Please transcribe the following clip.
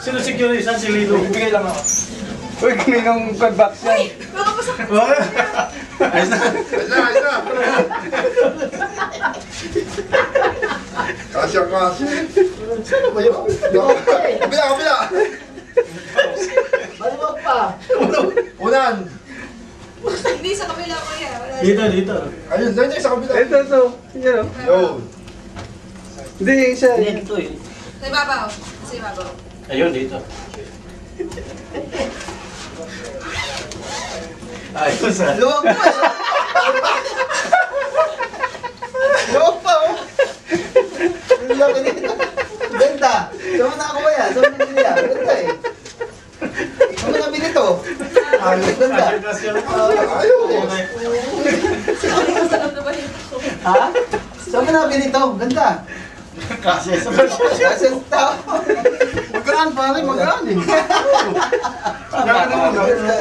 Sino security? Saan si Lilo? Bigay lang ako. Uy, kaninong box yan. Uy! Baka masakit. Ayos na. Ayos na. Kasya. Saan ba yun? Kabila. Malimag pa. Unan. Hindi sa kabila ko yan. Dito. Ayun, dahil sa kabila. Ito. Yan o. Yo. Hindi, yung isa. Dito eh. Sa ibabaw. Sa ibabaw. Ayun, dito. Ayos ah. Luwag pa. Luwag pa, oh. Ang laki nito. Ganda. Saan mo nakakuha yan? Saan mo nabili yan? Ganda eh. Saan mo nabili to? Ganda. Ayaw. Masarap na ba yun? Ha? Saan mo nabili to? Ganda. Kasi sa Kasi tao. Magaan pare, magaan eh. Ganda.